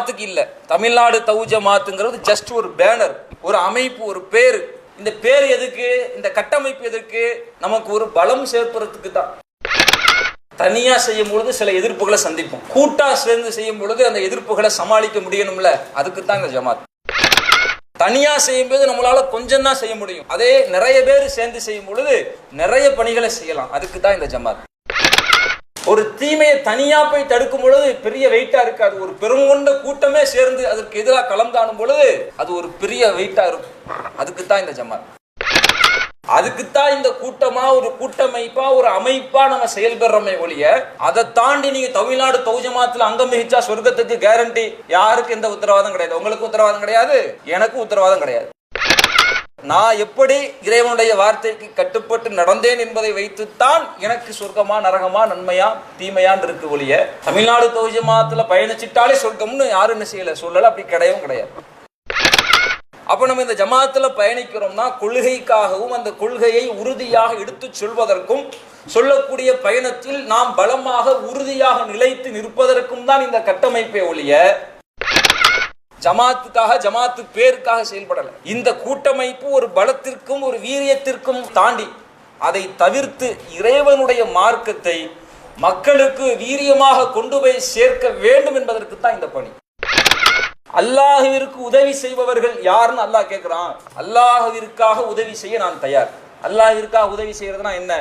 ஜமாத்துக்கு இல்ல. தமிழ்நாடு தௌஹீத் ஜமாத்துங்கிறது ஜஸ்ட் ஒரு பேனர், ஒரு அமைப்பு, ஒரு பேரு. இந்த பேர் எதுக்கு? இந்த கட்டமைப்பு எதுக்கு? நமக்கு ஒரு பலம் சேர்ப்பதற்கு தான். தனியா செய்யும் பொழுது சில எதிர்ப்புகளை சந்திப்போம், கூட்டா சேர்ந்து செய்யும் பொழுது அந்த எதிர்ப்புகளை சமாளிக்க முடியணும்ல, அதுக்கு தான் இந்த ஜமாத். தனியா செய்யும் போது நம்மளால கொஞ்சம் தான் செய்ய முடியும், அதே நிறைய பேர் சேர்ந்து செய்யும் பொழுது நிறைய பணிகளை செய்யலாம், அதுக்கு தான் இந்த ஜமாத். ஒரு தீமையை தனியா போய் தடுக்கும் பொழுது பெரிய வெயிட்டா இருக்காது, ஒரு பெருங்கொண்ட கூட்டமே சேர்ந்து அதற்கு எதிராக களம் காணும் பொழுது அது ஒரு பெரிய வெயிட்டா இருக்கும், அதுக்கு தான் இந்த ஜமாத். அதுக்குத்தான் இந்த கூட்டமா, ஒரு கூட்டமைப்பா, ஒரு அமைப்பா நம்ம செயல்படுறோமே ஒழிய, அதை தாண்டி நீங்க தமிழ்நாடு தௌஹீத் ஜமாத்துல அங்கம் வகிச்சா சொர்க்கத்துக்கு கேரண்டி, யாருக்கு எந்த உத்தரவாதம் கிடையாது. உங்களுக்கு உத்தரவாதம் கிடையாது, எனக்கு உத்தரவாதம் கிடையாது. நான் எப்படி இறைவனுடைய வார்த்தைக்கு கட்டுப்பட்டு நடந்தேன் என்பதை வைத்துத்தான் எனக்கு சொர்க்கமா நரகமா நன்மையா தீமையான் இருக்கு ஒழிய, தமிழ்நாடு தௌஹீத் ஜமாத்துல பயணிச்சிட்டாலே சொர்க்கம்னு யாரும் என்ன செய்யல, சொல்லல, அப்படி கிடையவும் கிடையாது. அப்ப நம்ம இந்த ஜமாத்துல பயணிக்கிறோம்னா கொள்கைக்காகவும் அந்த கொள்கையை உறுதியாக எடுத்து சொல்வதற்கும் சொல்லக்கூடிய பயணத்தில் நாம் பலமாக உறுதியாக நிலைத்து நிற்பதற்கும் தான் இந்த கட்டமைப்பை ஒழிய ஜமாத்துக்காக, ஜமாத்து பேருக்காக செயல்படல. இந்த கூட்டமைப்பு ஒரு பலத்திற்கும் ஒரு வீரியத்திற்கும் தாண்டி அதை தவிர்த்து இறைவனுடைய மார்க்கத்தை மக்களுக்கு வீரியமாக கொண்டு போய் சேர்க்க வேண்டும் என்பதற்கு தான் இந்த பணி. அல்லாஹ்விற்கு உதவி செய்பவர்கள் யாருன்னு அல்லாஹ் கேட்கிறான். அல்லாஹ்விற்காக உதவி செய்ய நான் தயார். அல்லாஹ்விற்காக உதவி செய்யறதுனா என்ன?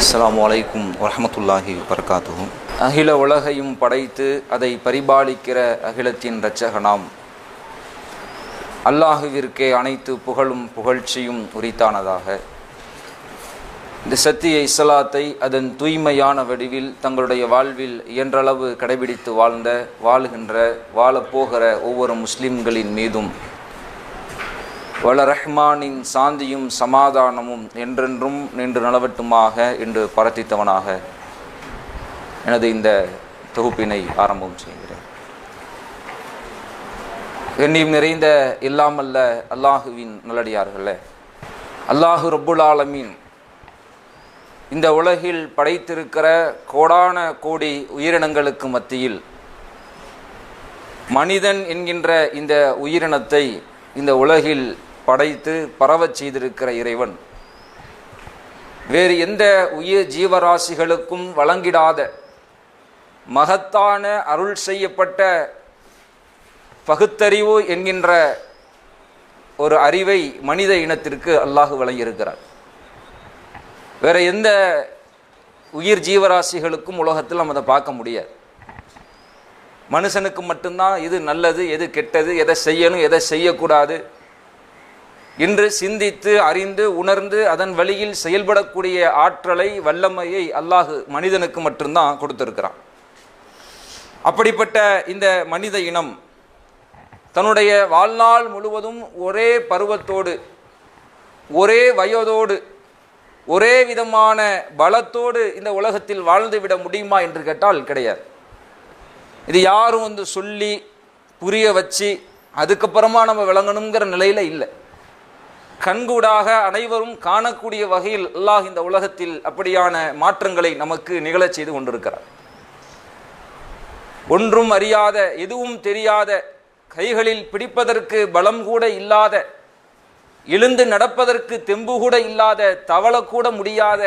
அஸ்ஸலாமு அலைக்கும் வரஹ்மத்துல்லாஹி வபரகாத்துஹு. அகில உலகையும் படைத்து அதை பரிபாலிக்கிற அகிலத்தின் இரட்சகனாம் அல்லாஹ்விற்கே அனைத்து புகழும் புகழ்ச்சியும் உரித்தானதாக. இந்த சத்திய இஸ்லாத்தை அதன் தூய்மையான வடிவில் தங்களுடைய வாழ்வில் இயன்றளவு கடைபிடித்து வாழுகின்ற வாழப்போகிற ஒவ்வொரு முஸ்லிம்களின் மீதும் வல ரஹ்மானின் சாந்தியும் சமாதானமும் என்றென்றும் நின்று நலவட்டுமாக என்று பிரார்த்தித்தவனாக எனது இந்த தொகுப்பினை ஆரம்பம் செய்கிறேன். கண்ணியம் நிறைந்த இல்லாமல்ல அல்லாஹுவின் நல்லடியார்களே, அல்லாஹு ரப்புல் ஆலமீன் இந்த உலகில் படைத்திருக்கிற கோடான கோடி உயிரினங்களுக்கு மத்தியில் மனிதன் என்கின்ற இந்த உயிரினத்தை இந்த உலகில் படைத்து பரவச் செய்திருக்கிற இறைவன் வேறு எந்த உயிர் ஜீவராசிகளுக்கும் வழங்கிடாத மகத்தான அருள் செய்யப்பட்ட பகுத்தறிவு என்கின்ற ஒரு அறிவை மனித இனத்திற்கு அல்லாஹ் வழங்கியிருக்கிறார். வேற எந்த உயிர் ஜீவராசிகளுக்கும் உலகத்தில் நம்ம அதை பார்க்க முடியாது. மனுஷனுக்கு மட்டும்தான் எது நல்லது, எது கெட்டது, எதை செய்யணும், எதை செய்யக்கூடாது என்று சிந்தித்து அறிந்து உணர்ந்து அதன் வழியில் செயல்படக்கூடிய ஆற்றலை, வல்லமையை அல்லாஹ் மனிதனுக்கு மட்டும்தான் கொடுத்திருக்கிறான். அப்படிப்பட்ட இந்த மனித இனம் தன்னுடைய வாழ்நாள் முழுவதும் ஒரே பருவத்தோடு, ஒரே வயதோடு, ஒரே விதமான பலத்தோடு இந்த உலகத்தில் வாழ்ந்துவிட முடியுமா என்று கேட்டால் கிடையாது. இது யாரும் சொல்லி புரிய வச்சு அதுக்கப்புறமா நம்ம விளங்கணுங்கிற நிலையில் இல்லை. கண்கூடாக அனைவரும் காணக்கூடிய வகையில் அல்லாஹ் இந்த உலகத்தில் அப்படியான மாற்றங்களை நமக்கு நிகழச் செய்து கொண்டிருக்கிறார். ஒன்றும் அறியாத, எதுவும் தெரியாத, கைகளில் பிடிப்பதற்கு பலம் கூட இல்லாத, எழுந்து நடப்பதற்கு தெம்பு கூட இல்லாத, தவளக்கூட முடியாத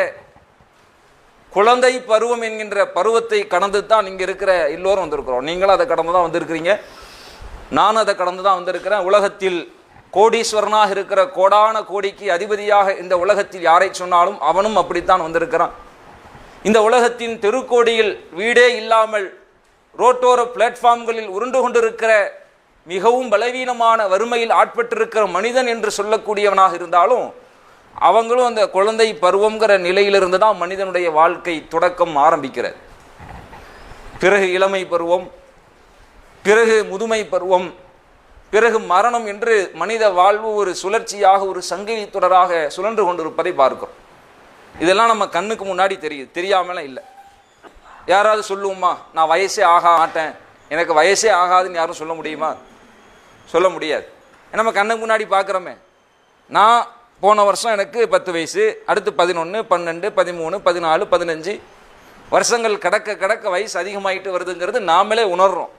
குழந்தை பருவம் என்கின்ற பருவத்தை கடந்து தான் இங்கே இருக்கிற எல்லோரும் வந்திருக்கிறோம். நீங்களும் அதை கடந்து தான் வந்திருக்கிறீங்க, நானும் அதை கடந்து தான் வந்திருக்கிறேன். உலகத்தில் கோடீஸ்வரனாக இருக்கிற கோடான கோடிக்கு அதிபதியாக இந்த உலகத்தில் யாரை சொன்னாலும் அவனும் அப்படித்தான் வந்திருக்கிறான். இந்த உலகத்தின் தெருக்கோடியில் வீடே இல்லாமல் ரோட்டோர பிளாட்ஃபார்ம்களில் உருண்டு கொண்டிருக்கிற மிகவும் பலவீனமான வறுமையில் ஆட்பட்டிருக்கிற மனிதன் என்று சொல்லக்கூடியவனாக இருந்தாலும் அவங்களும் அந்த குழந்தை பருவங்கிற நிலையிலிருந்து தான் மனிதனுடைய வாழ்க்கை தொடக்கம் ஆரம்பிக்கிறது. பிறகு இளமை பருவம், பிறகு முதுமை பருவம், பிறகு மரணம் என்று மனித வாழ்வு ஒரு சுழற்சியாக, ஒரு சங்கிலி தொடராக சுழன்று கொண்டிருப்பதை பார்க்கிறோம். இதெல்லாம் நம்ம கண்ணுக்கு முன்னாடி தெரியுது, தெரியாமலாம் இல்லை. யாராவது சொல்லுவோமா, நான் வயசே ஆக மாட்டேன், எனக்கு வயசே ஆகாதுன்னு யாரும் சொல்ல முடியுமா? சொல்ல முடியாது. நம்ம கண்ணுக்கு முன்னாடி பார்க்குறோமே. நான் போன வருஷம் எனக்கு 10 வயசு, அடுத்து 11, 12, 13, 14, 15 வருஷங்கள் கடக்க கடக்க வயசு அதிகமாகிட்டு வருதுங்கிறது நாமளே உணர்றோம்.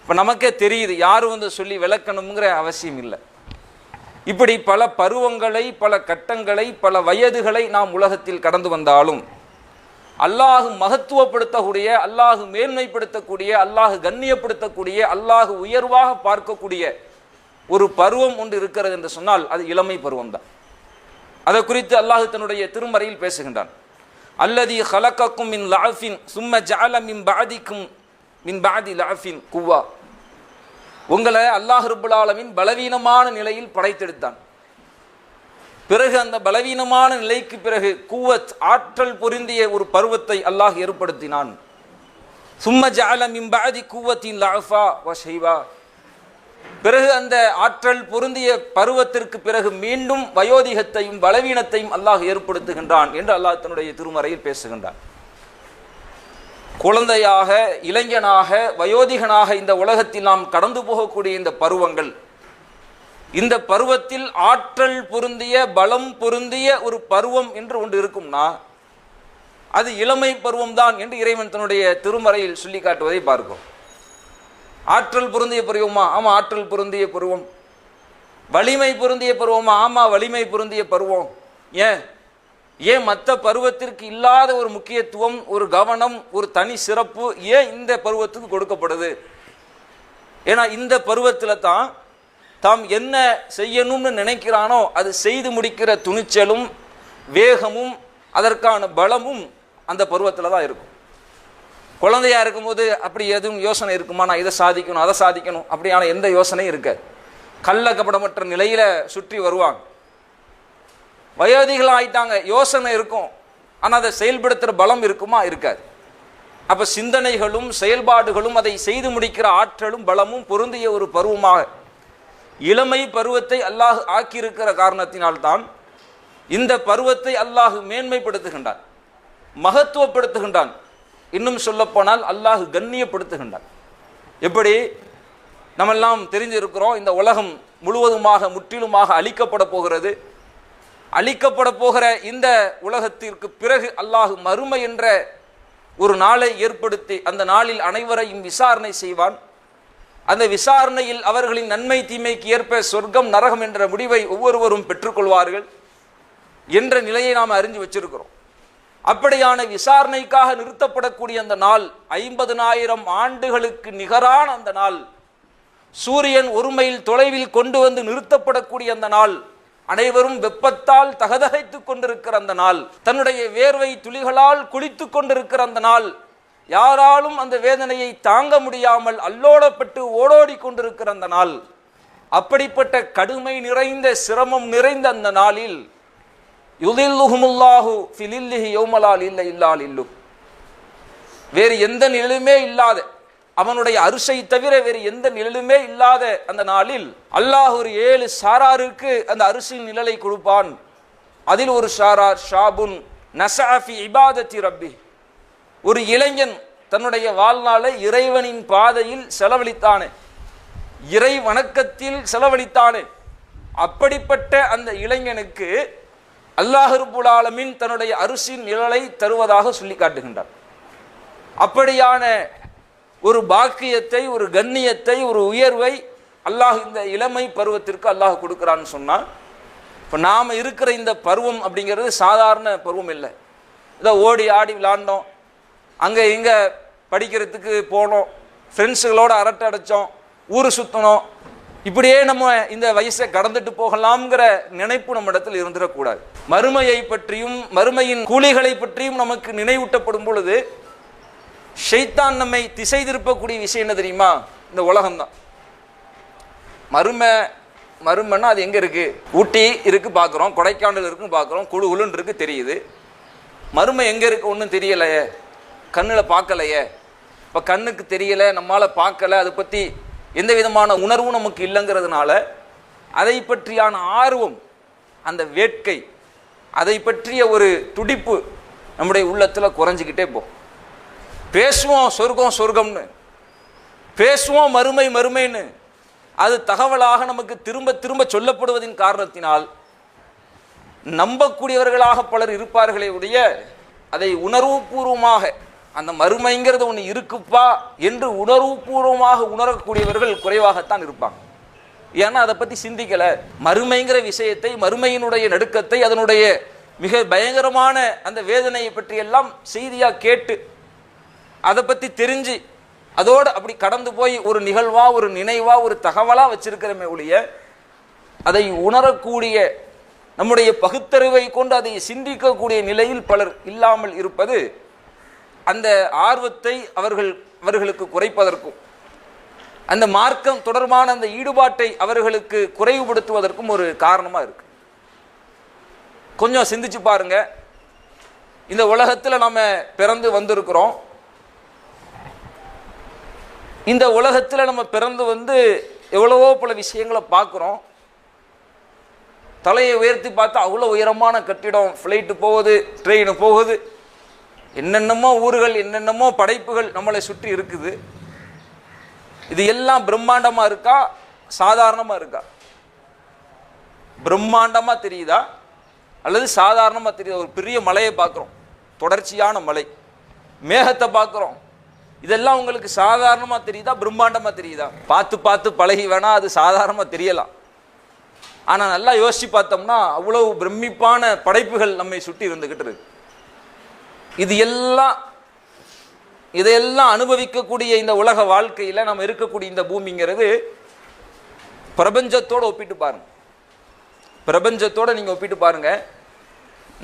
இப்போ நமக்கே தெரியுது, யாரும் சொல்லி விளக்கணுங்கிற அவசியம் இல்லை. இப்படி பல பருவங்களை, பல கட்டங்களை, பல வயதுகளை நாம் உலகத்தில் கடந்து வந்தாலும் அல்லாஹ் மகத்துவப்படுத்தக்கூடிய, அல்லாஹ் மேன்மைப்படுத்தக்கூடிய, அல்லாஹ் கண்ணியப்படுத்தக்கூடிய, அல்லாஹ் உயர்வாக பார்க்கக்கூடிய ஒரு பருவம் ஒன்று இருக்கிறது என்று சொன்னால் அது இளமை பருவம் தான். அதை குறித்து அல்லாஹ் தன்னுடைய திருமறையில் பேசுகின்றான். அல்லதி ஹலக்கக்கும் மின் லஅஃபின் சும்ம ஜஅல மின் பஅதிக்கும் மின் பஅதி லஅஃபின் குவ்வா. உங்களை அல்லாஹ் ரப்புல் ஆலமீன் பலவீனமான நிலையில் படைத்தெடுத்தான். பிறகு அந்த பலவீனமான நிலைக்கு பிறகு குவத் ஆற்றல் பொருந்திய ஒரு பருவத்தை அல்லாஹ் ஏற்படுத்தினான். சும்ம ஜஅல மின் பஅதி குவத்தின் லஅஃபா வ ஷைபா. பிறகு அந்த ஆற்றல் பொருந்திய பருவத்திற்கு பிறகு மீண்டும் வயோதிகத்தையும் பலவீனத்தையும் அல்லாஹ் ஏற்படுத்துகின்றான் என்று அல்லாஹ் தன்னுடைய திருமறையில் பேசுகின்றான். குழந்தையாக, இளைஞனாக, வயோதிகனாக இந்த உலகத்தில் நாம் கடந்து போகக்கூடிய இந்த பருவங்கள், இந்த பருவத்தில் ஆற்றல் பொருந்திய, பலம் பொருந்திய ஒரு பருவம் என்று ஒன்று இருக்கும்னா அது இளமை பருவம்தான் என்று இறைவன் தன்னுடைய திருமறையில் சொல்லி காட்டுவதை பார்க்கும். ஆற்றல் பொருந்திய பருவமா? ஆமாம், ஆற்றல் பொருந்திய பருவம். வலிமை பொருந்திய பருவமா? ஆமாம், வலிமை பொருந்திய பருவம். ஏன் மற்ற பருவத்திற்கு இல்லாத ஒரு முக்கியத்துவம், ஒரு கவனம், ஒரு தனி சிறப்பு ஏன் இந்த பருவத்துக்கு கொடுக்கப்படுது? ஏன்னா இந்த பருவத்தில் தான் தாம் என்ன செய்யணும்னு நினைக்கிறானோ அது செய்து முடிக்கிற துணிச்சலும் வேகமும் அதற்கான பலமும் அந்த பருவத்தில் தான் இருக்கும். குழந்தையா இருக்கும்போது அப்படி எதுவும் யோசனை இருக்குமா? நான் இதை சாதிக்கணும், அதை சாதிக்கணும், அப்படியான எந்த யோசனையும் இருக்காது. கள்ள கபடமற்ற நிலையில சுற்றி வருவாங்க. வயோதிகள் ஆயிட்டாங்க, யோசனை இருக்கும், ஆனால் அதை செயல்படுத்துகிற பலம் இருக்குமா? இருக்காது. அப்போ சிந்தனைகளும் செயல்பாடுகளும் அதை செய்து முடிக்கிற ஆற்றலும் பலமும் பொருந்திய ஒரு பருவமாக இளமை பருவத்தை அல்லாஹ் ஆக்கியிருக்கிற காரணத்தினால்தான் இந்த பருவத்தை அல்லாஹ் மேன்மைப்படுத்துகின்றான், மகத்துவப்படுத்துகின்றான். இன்னும் சொல்லப்போனால் அல்லாஹ் கண்ணியப்படுத்துகின்றான். எப்படி நம்மெல்லாம் தெரிஞ்சிருக்கிறோம், இந்த உலகம் முழுவதுமாக முற்றிலுமாக அழிக்கப்பட போகிறது. அழிக்கப்பட போகிற இந்த உலகத்திற்கு பிறகு அல்லாஹ் மறுமை என்ற ஒரு நாளை ஏற்படுத்தி அந்த நாளில் அனைவரையும் விசாரணை செய்வான். அந்த விசாரணையில் அவர்களின் நன்மை தீமைக்கு ஏற்ப சொர்க்கம் நரகம் என்ற முடிவை ஒவ்வொருவரும் பெற்றுக்கொள்வார்கள் என்ற நிலையை நாம் அறிஞ்சு வச்சிருக்கிறோம். அப்படியான விசாரணைக்காக நிறுத்தப்படக்கூடிய அந்த நாள் 50,000 ஆண்டுகளுக்கு நிகரான அந்த நாள், சூரியன் ஒரு மைல் தொலைவில் கொண்டு வந்து நிறுத்தப்படக்கூடிய அந்த நாள், அனைவரும் வெப்பத்தால் தகதகைத்து கொண்டிருக்கிற அந்த நாள், தன்னுடைய வேர்வை துளிகளால் குளித்து கொண்டிருக்கிற அந்த நாள், யாராலும் அந்த வேதனையை தாங்க முடியாமல் அல்லோடப்பட்டு ஓடோடி கொண்டிருக்கிற அந்த நாள், அப்படிப்பட்ட கடுமை நிறைந்த சிரமம் நிறைந்த அந்த நாளில் யுதில்லுஹுமுல்லாஹு ஃபிலில்லிஹி யௌமலா லில்ல இல்லா லில்லு, வேறு எந்த நிழலுமே இல்லாத, அவனுடைய அரிசை தவிர வேறு எந்த நிழலுமே இல்லாத அந்த நாளில் அல்லாஹ் ஒரு 7 சாராருக்கு அந்த அரிசியின் நிழலை கொடுப்பான். அதில் ஒரு சாரார் ஷாபுன் நஸஅஃபி இபாதத்தி ரப்பி, ஒரு இளைஞன் தன்னுடைய வாழ்நாளை இறைவனின் பாதையில் செலவழித்தானே, இறை வணக்கத்தில் செலவழித்தானே, அப்படிப்பட்ட அந்த இளைஞனுக்கு அல்லாஹ் ரப்புல் ஆலமீன் தன்னுடைய அரிசியின் நிழலை தருவதாக சொல்லி காட்டுகின்றார். அப்படியான ஒரு பாக்கியத்தை, ஒரு கண்ணியத்தை, ஒரு உயர்வை அல்லாஹ் இந்த இளமை பருவத்திற்கு அல்லாஹ் கொடுக்குறான்னு சொன்னால், இப்போ நாம் இருக்கிற இந்த பருவம் அப்படிங்கிறது சாதாரண பருவம் இல்லை. இதை ஓடி ஆடி விளாண்டோம், அங்கே இங்கே படிக்கிறதுக்கு போனோம், ஃப்ரெண்ட்ஸுகளோடு அரட்டை அடைச்சோம், ஊர் சுற்றணும், இப்படியே நம்ம இந்த வயசை கடந்துட்டு போகலாம்ங்கிற நினைப்பு நம்ம இடத்தில் இருந்துடக்கூடாது. மறுமையை பற்றியும் மறுமையின் கூலிகளை பற்றியும் நமக்கு நினைவூட்டப்படும் பொழுது ஷைத்தான் நம்மை திசை திருப்பக்கூடிய விஷயம் என்ன தெரியுமா? இந்த உலகம்தான். மறுமைன்னா அது எங்கே இருக்குது? ஊட்டி இருக்குது பார்க்குறோம், கொடைக்கானல் இருக்குன்னு பார்க்குறோம், குழு குழுன்னு இருக்குது தெரியுது. மறுமை எங்கே இருக்குது? ஒன்றும் தெரியலையே, கண்ணில் பார்க்கலையே. இப்போ கண்ணுக்கு தெரியலை, நம்மளால் பார்க்கலை, அதை பற்றி எந்த விதமான உணர்வும் நமக்கு இல்லைங்கிறதுனால அதை பற்றியான ஆர்வம், அந்த வேட்கை, அதை பற்றிய ஒரு துடிப்பு நம்முடைய உள்ளத்தில் குறைஞ்சிக்கிட்டே போகும். பேசுவோம் சொர்க்கம் சொர்க்கம்னு, பேசுவோம் மறுமை மறுமைன்னு, அது தகவலாக நமக்கு திரும்ப திரும்ப சொல்லப்படுவதின் காரணத்தினால் நம்பக்கூடியவர்களாக பலர் இருப்பார்களே உடைய அதை உணர்வுபூர்வமாக அந்த மறுமைங்கிறது ஒன்று இருக்குப்பா என்று உணர்வுபூர்வமாக உணரக்கூடியவர்கள் குறைவாகத்தான் இருப்பாங்க. ஏன்னா அதை பற்றி சிந்திக்கலை. மறுமைங்கிற விஷயத்தை, மறுமையினுடைய நடுக்கத்தை, அதனுடைய மிக பயங்கரமான அந்த வேதனையை பற்றியெல்லாம் செய்தியாக கேட்டு அதை பற்றி தெரிஞ்சு அதோடு அப்படி கடந்து போய் ஒரு நிகழ்வா, ஒரு நினைவா, ஒரு தகவலாக வச்சிருக்கிறமே ஒழிய அதை உணரக்கூடிய, நம்முடைய பகுத்தறிவை கொண்டு அதை சிந்திக்கக்கூடிய நிலையில் பலர் இல்லாமல் இருப்பது அந்த ஆர்வத்தை அவர்களுக்கு குறைப்பதற்கும், அந்த மார்க்கம் தொடர்பான அந்த ஈடுபாட்டை அவர்களுக்கு குறைவுபடுத்துவதற்கும் ஒரு காரணமாக இருக்கு. கொஞ்சம் சிந்திச்சு பாருங்க. இந்த உலகத்தில் நம்ம பிறந்து வந்திருக்கிறோம். இந்த உலகத்தில் நம்ம பிறந்து வந்து எவ்வளவோ பல விஷயங்களை பார்க்குறோம். தலையை உயர்த்தி பார்த்தா அவ்வளோ உயரமான கட்டிடம், ஃப்ளைட்டு போகுது, ட்ரெயின் போகுது, என்னென்னமோ ஊர்கள், என்னென்னமோ படைப்புகள் நம்மளை சுற்றி இருக்குது. இது எல்லாம் பிரம்மாண்டமாக இருக்கா, சாதாரணமாக இருக்கா? பிரம்மாண்டமாக தெரியுதா அல்லது சாதாரணமாக தெரியுதா? ஒரு பெரிய மலையை பார்க்குறோம், தொடர்ச்சியான மலை, மேகத்தை பார்க்குறோம், இதெல்லாம் உங்களுக்கு சாதாரணமாக தெரியுதா, பிரம்மாண்டமாக தெரியுதா? பார்த்து பார்த்து பழகி வேணா அது சாதாரணமாக தெரியலாம். ஆனால் நல்லா யோசிச்சு பார்த்தோம்னா அவ்வளவு பிரமிப்பான படைப்புகள் நம்மை சுற்றி இருந்துகிட்டு இருக்கு. இதையெல்லாம் அனுபவிக்கக்கூடிய இந்த உலக வாழ்க்கையில் நம்ம இருக்கக்கூடிய இந்த பூமிங்கிறது பிரபஞ்சத்தோடு ஒப்பிட்டு பாருங்க. பிரபஞ்சத்தோடு நீங்கள் ஒப்பிட்டு பாருங்க.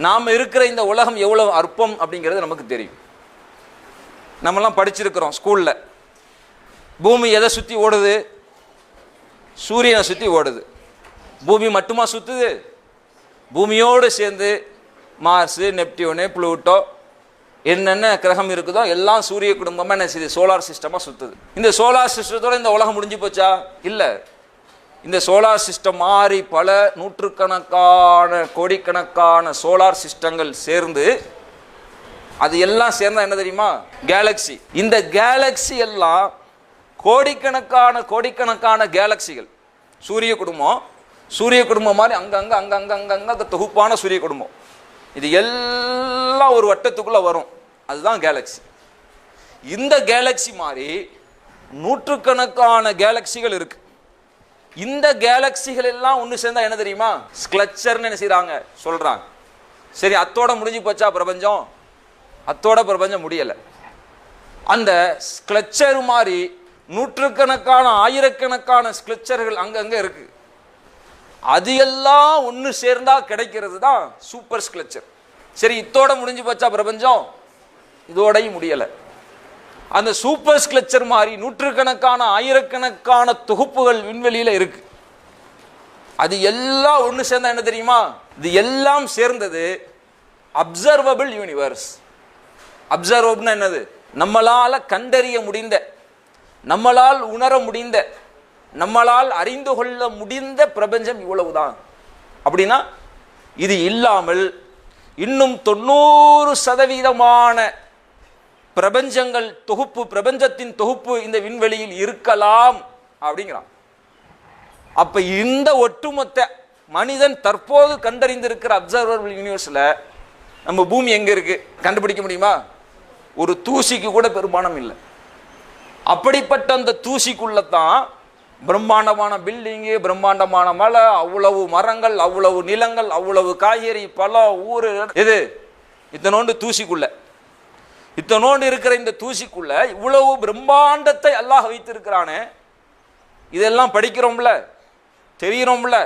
நாம் இருக்கிற இந்த உலகம் எவ்வளவு அற்பம் அப்படிங்கிறது நமக்கு தெரியும். நம்மலாம் படிச்சிருக்கிறோம் ஸ்கூலில். பூமி எதை சுற்றி ஓடுது? சூரியனை சுற்றி ஓடுது. பூமி மட்டுமா சுற்றுது? பூமியோடு சேர்ந்து மார்ஸு, நெப்டியூனு, ப்ளூட்டோ, என்னென்ன கிரகம் இருக்குதோ எல்லாம் சூரிய குடும்பமாக என்ன செய்யுது? சோலார் சிஸ்டமாக சுற்றுது. இந்த சோலார் சிஸ்டத்தோடு இந்த உலகம் முடிஞ்சு போச்சா? இல்லை. இந்த சோலார் சிஸ்டம் மாறி பல நூற்றுக்கணக்கான கோடிக்கணக்கான சோலார் சிஸ்டங்கள் சேர்ந்து, அது எல்லாம் சேர்ந்தா என்ன தெரியுமா? கேலக்சி. இந்த கேலக்சி எல்லாம் கோடிக்கணக்கான கேலக்சிகள். சூரிய குடும்பம் மாதிரி அங்கங்க தொகுப்பான சூரிய குடும்பம். இது எல்லாம் ஒரு வட்டத்துக்குள்ள வரும், அதுதான் கேலக்சி. இந்த கேலக்சி மாதிரி நூற்றுக்கணக்கான கேலக்சிகள் இருக்கு. இந்த கேலக்சிகள் எல்லாம் ஒன்று சேர்ந்தா என்ன தெரியுமா? ஸ்க்லச்சர்னு என்ன செய்யறாங்க, சொல்றாங்க. சரி, அத்தோட முடிஞ்சு போச்சா பிரபஞ்சம்? அத்தோட பிரபஞ்சம் முடியலை. அந்த ஸ்க்லச்சர் மாதிரி நூற்றுக்கணக்கான ஆயிரக்கணக்கான ஸ்க்லச்சர்கள் அங்கங்க இருக்கு. அது எல்லாம் ஒன்று சேர்ந்தா கிடைக்கிறது தான் சூப்பர் ஸ்க்லச்சர். சரி, இத்தோட முடிஞ்சு போச்சா பிரபஞ்சம்? இதோடையும் முடியலை. அந்த சூப்பர் ஸ்க்லச்சர் மாதிரி நூற்றுக்கணக்கான ஆயிரக்கணக்கான தொகுப்புகள் விண்வெளியில் இருக்கு. அது எல்லாம் ஒன்று சேர்ந்தா என்ன தெரியுமா? இது எல்லாம் சேர்ந்தது அப்சர்வபிள் யூனிவர்ஸ். அப்சர்வபிள்னா என்னது? நம்மளால் கண்டறிய முடிந்த, நம்மளால் உணர முடிந்த, நம்மளால் அறிந்து கொள்ள முடிந்த பிரபஞ்சம் இவ்வளவுதான். அப்படின்னா இது இல்லாமல் இன்னும் 90% பிரபஞ்சங்கள் தொகுப்பு, பிரபஞ்சத்தின் தொகுப்பு இந்த விண்வெளியில் இருக்கலாம் அப்படிங்கிறான். அப்ப இந்த ஒட்டுமொத்த மனிதன் தற்போது கண்டறிந்திருக்கிற அப்சர்வபிள் யூனிவர்ஸ்ல நம்ம பூமி எங்க இருக்கு கண்டுபிடிக்க முடியுமா? ஒரு தூசிக்கு கூட பெருமானம் இல்லை. அப்படிப்பட்ட அந்த தூசிக்குள்ளதான் பிரம்மாண்டமான பில்டிங்கு, பிரம்மாண்டமான மலை, அவ்வளவு மரங்கள், அவ்வளவு நிலங்கள், அவ்வளவு காய்கறி, பழம், ஊர். எது? இத்தனோண்டு தூசிக்குள்ள, இத்தனோண்டு இருக்கிற இந்த தூசிக்குள்ள இவ்வளவு பிரம்மாண்டத்தை அல்லாஹ் வைத்திருக்கிறானே. இதெல்லாம் படிக்கிறோம்ல, தெரிகிறோம்ல,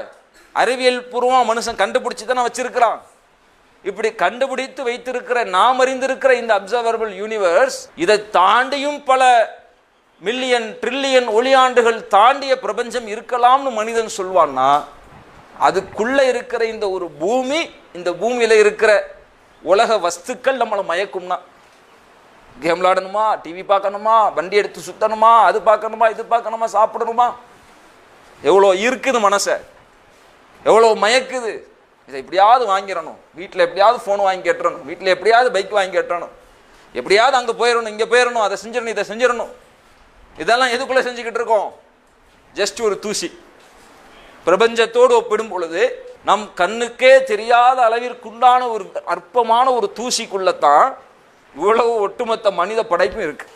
அறிவியல் பூர்வமா மனுஷன் கண்டுபிடிச்சு தானே வச்சிருக்கிறான். இப்படி கண்டுபிடித்து வைத்திருக்கிற, நாம் அறிந்திருக்கிற இந்த அப்சர்வபிள் யூனிவர்ஸ், இதை தாண்டியும் பல மில்லியன் ட்ரில்லியன் ஒளியாண்டுகள் தாண்டிய பிரபஞ்சம் இருக்கலாம்னு மனிதன் சொல்வான்னா, அதுக்குள்ள இருக்கிற இந்த ஒரு பூமி, இந்த பூமியில இருக்கிற உலக வஸ்துக்கள் நம்மளை மயக்கும்னா, கேம் விளாடணுமா, டிவி பார்க்கணுமா, வண்டி எடுத்து சுத்தணுமா, அது பார்க்கணுமா, இது பார்க்கணுமா, சாப்பிடணுமா, எவ்வளோ இருக்குது மனசை, எவ்வளோ மயக்குது. இதை எப்படியாவது வாங்கிடணும், வீட்டில் எப்படியாவது ஃபோன் வாங்கி கேட்டுறணும், வீட்டில் எப்படியாவது பைக் வாங்கி கேட்டுறணும், எப்படியாவது அங்கே போயிடணும், இங்கே போயிடணும், அதை செஞ்சிடணும், இதை செஞ்சிடணும். இதெல்லாம் எதுக்குள்ளே செஞ்சுக்கிட்டு இருக்கோம்? ஜஸ்ட் ஒரு தூசி. பிரபஞ்சத்தோடு ஒப்பிடும் பொழுது நம் கண்ணுக்கே தெரியாத அளவிற்குண்டான ஒரு அற்பமான ஒரு தூசிக்குள்ளத்தான் இவ்வளவு ஒட்டுமொத்த மனித படைப்பும் இருக்கு,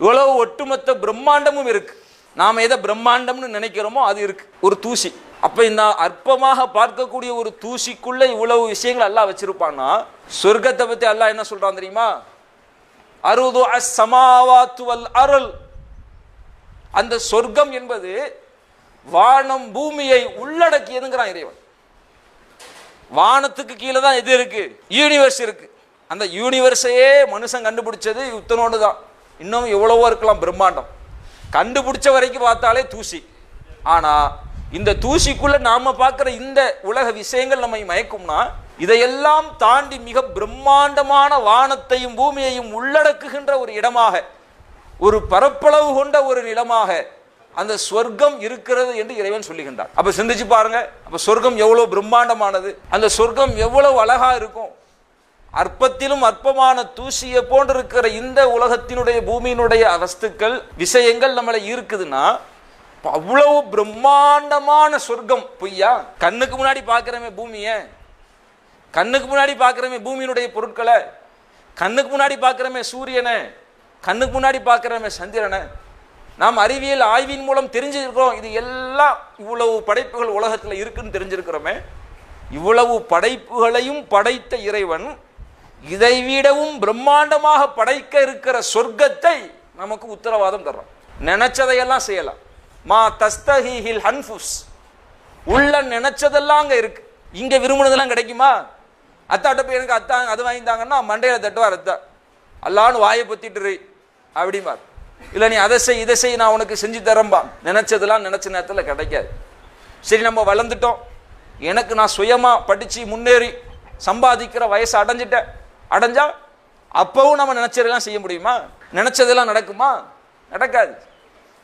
இவ்வளவு ஒட்டுமொத்த பிரம்மாண்டமும் இருக்கு. நாம் எதை பிரம்மாண்டம்னு நினைக்கிறோமோ அது இருக்கு, ஒரு தூசி. அப்ப இந்த அற்பமாக பார்க்கக்கூடிய ஒரு தூசிக்குள்ள இவ்வளவு விஷயங்கள் அல்லாஹ் வச்சிருப்பான்னா, சொர்க்கத்தை பத்தி அல்லாஹ் என்ன சொல்றான் தெரியுமா? அருது அஸ்ஸமாவாத்து வல் அருள். அந்த சொர்க்கம் என்பது வானம் பூமியை உள்ளடக்கியதுங்கிறான் இறைவன். வானத்துக்கு கீழே தான் எது இருக்கு? யூனிவர்ஸ் இருக்கு. அந்த யூனிவர்ஸையே மனுஷன் கண்டுபிடிச்சது இத்தனோடு தான். இன்னும் எவ்வளவோ இருக்கலாம் பிரம்மாண்டம். கண்டுபிடிச்ச வரைக்கும் பார்த்தாலே தூசி. ஆனா இந்த தூசிக்குள்ள நாம பார்க்கிற இந்த உலக விஷயங்கள் நம்மை மயக்கும்னா, இதையெல்லாம் தாண்டி மிக பிரம்மாண்டமான வானத்தையும் பூமியையும் உள்ளடக்குகின்ற ஒரு இடமாக, ஒரு பரப்பளவு கொண்ட ஒரு நிலமாக அந்த சொர்க்கம் இருக்கிறது என்று இறைவன் சொல்லுகின்றார். அப்ப சிந்திச்சு பாருங்க, அப்ப சொர்க்கம் எவ்வளவு பிரம்மாண்டமானது, அந்த சொர்க்கம் எவ்வளவு அழகா இருக்கும். அற்பத்திலும் அற்பமான தூசியை போன்று இருக்கிற இந்த உலகத்தினுடைய பூமியினுடைய வஸ்துக்கள் விஷயங்கள் நம்மளை இருக்குதுன்னா, அவ்வளவு பிரம்மாண்டமான சொர்க்கம் பொய்யா? கண்ணுக்கு முன்னாடி பார்க்கிறமே பூமியை, கண்ணுக்கு முன்னாடி பார்க்கிறமே பூமியினுடைய பொருட்களை, கண்ணுக்கு முன்னாடி பார்க்கிறமே சூரியனை, கண்ணுக்கு முன்னாடி பார்க்கிறமே சந்திரனை. நாம் அறிவியல் ஆய்வின் மூலம் தெரிஞ்சிருக்கிறோம் இது எல்லாம் இவ்வளவு படைப்புகள் உலகத்தில் இருக்குன்னு தெரிஞ்சிருக்கிறோமே. இவ்வளவு படைப்புகளையும் படைத்த இறைவன் இதைவிடவும் பிரம்மாண்டமாக படைக்க இருக்கிற சொர்க்கத்தை நமக்கு உத்தரவாதம் தர்றோம். நினைச்சதையெல்லாம் செய்யலாம். மா தஸ்தஹில் ஹன்ஃபுஸ், உள்ள நினைச்சதெல்லாம் அங்க இருக்கு. இங்க விரும்பினதெல்லாம் கிடைக்குமா? அத்தாட்ட போய் எனக்கு அத்தா அது வாங்கிட்டாங்கன்னா மண்டையில தட்டுவார் அத்தா, அல்லான்னு வாயை பத்திட்டு அப்படிமா. இல்லை நீ அதை செய் இதை செய் நான் உனக்கு செஞ்சு தரம்பா. நினைச்சதெல்லாம் நினைச்ச நேரத்தில் கிடைக்காது. சரி நம்ம வளர்ந்துட்டோம், எனக்கு நான் சுயமா படிச்சு முன்னேறி சம்பாதிக்கிற வயசை அடைஞ்சா அப்பவும் நம்ம நினைச்சதெல்லாம் செய்ய முடியுமா? நினைச்சதெல்லாம் நடக்குமா? நடக்காது.